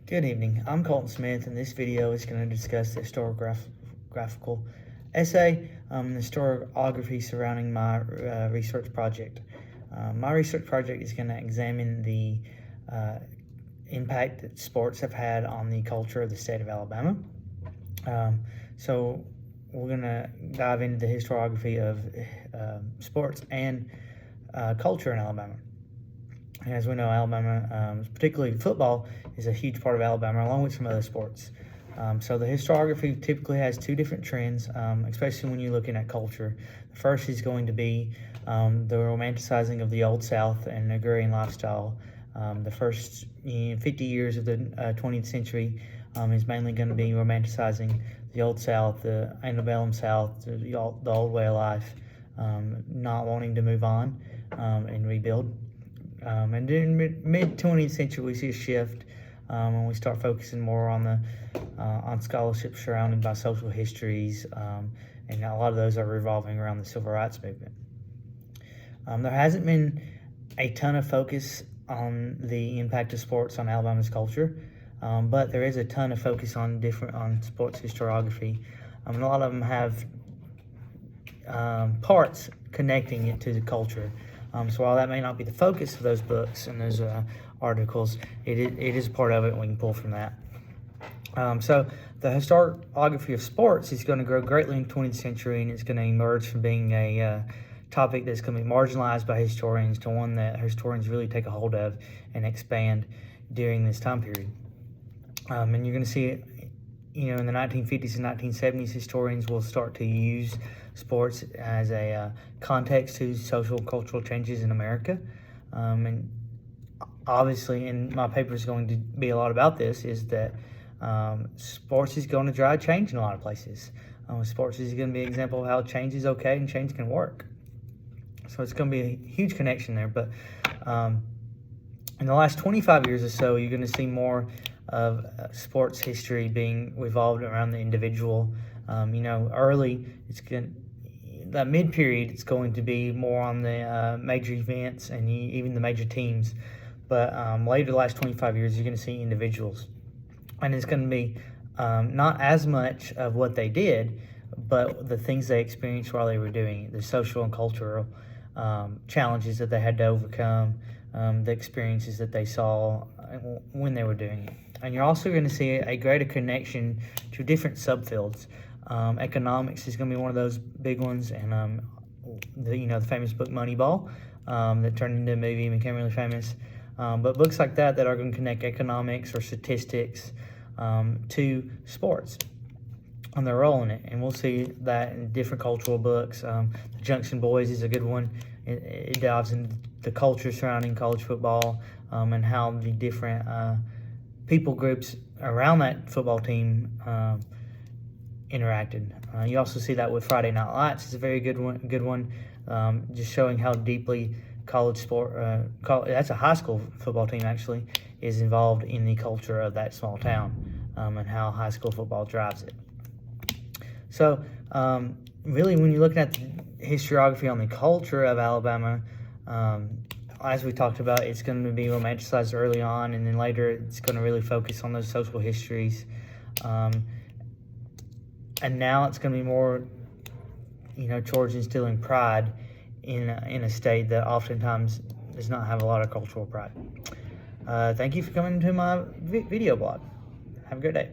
Good evening, I'm Colton Smith, and this video is going to discuss the historiographical essay, the historiography surrounding my research project. My research project is going to examine the impact that sports have had on the culture of the state of Alabama. So we're going to dive into the historiography of sports and culture in Alabama. And as we know, Alabama, particularly football, is a huge part of Alabama, along with some other sports. So the historiography typically has two different trends, especially when you're looking at culture. The first is going to be the romanticizing of the Old South and agrarian lifestyle. The first 50 years of the 20th century is mainly going to be romanticizing the Old South, the antebellum South, the old way of life, not wanting to move on and rebuild. And then mid-20th century, we see a shift when we start focusing more on the on scholarships surrounded by social histories, and a lot of those are revolving around the civil rights movement. There hasn't been a ton of focus on the impact of sports on Alabama's culture, but there is a ton of focus on sports historiography. And a lot of them have parts connecting it to the culture. So while that may not be the focus of those books and those articles, it is part of it, and we can pull from that. So the historiography of sports is going to grow greatly in the 20th century, and it's going to emerge from being a topic that's going to be marginalized by historians to one that historians really take a hold of and expand during this time period. And you're going to see, in the 1950s and 1970s, historians will start to use sports as a context to social cultural changes in America. And obviously, and my paper is going to be a lot about this, is that sports is going to drive change in a lot of places. Sports is going to be an example of how change is okay and change can work. So it's going to be a huge connection there. But in the last 25 years or so, you're going to see more of sports history being revolved around the individual. Early, that mid-period, it's going to be more on the major events and even the major teams. But later, the last 25 years, you're going to see individuals. And it's going to be not as much of what they did, but the things they experienced while they were doing it, the social and cultural challenges that they had to overcome, the experiences that they saw when they were doing it. And you're also going to see a greater connection to different subfields. Economics is going to be one of those big ones, and the famous book Moneyball that turned into a movie and became really famous. But books like that are going to connect economics or statistics to sports and their role in it. And we'll see that in different cultural books. The Junction Boys is a good one. It dives into the culture surrounding college football and how the different people groups around that football team interacted. You also see that with Friday Night Lights. It's a very good one, just showing how deeply college sport, that's a high school football team actually, is involved in the culture of that small town, and how high school football drives it. So really, when you're looking at the historiography on the culture of Alabama, as we talked about, it's going to be romanticized early on, and then later it's going to really focus on those social histories. And now it's going to be more, towards instilling pride in a state that oftentimes does not have a lot of cultural pride. Thank you for coming to my video blog. Have a good day.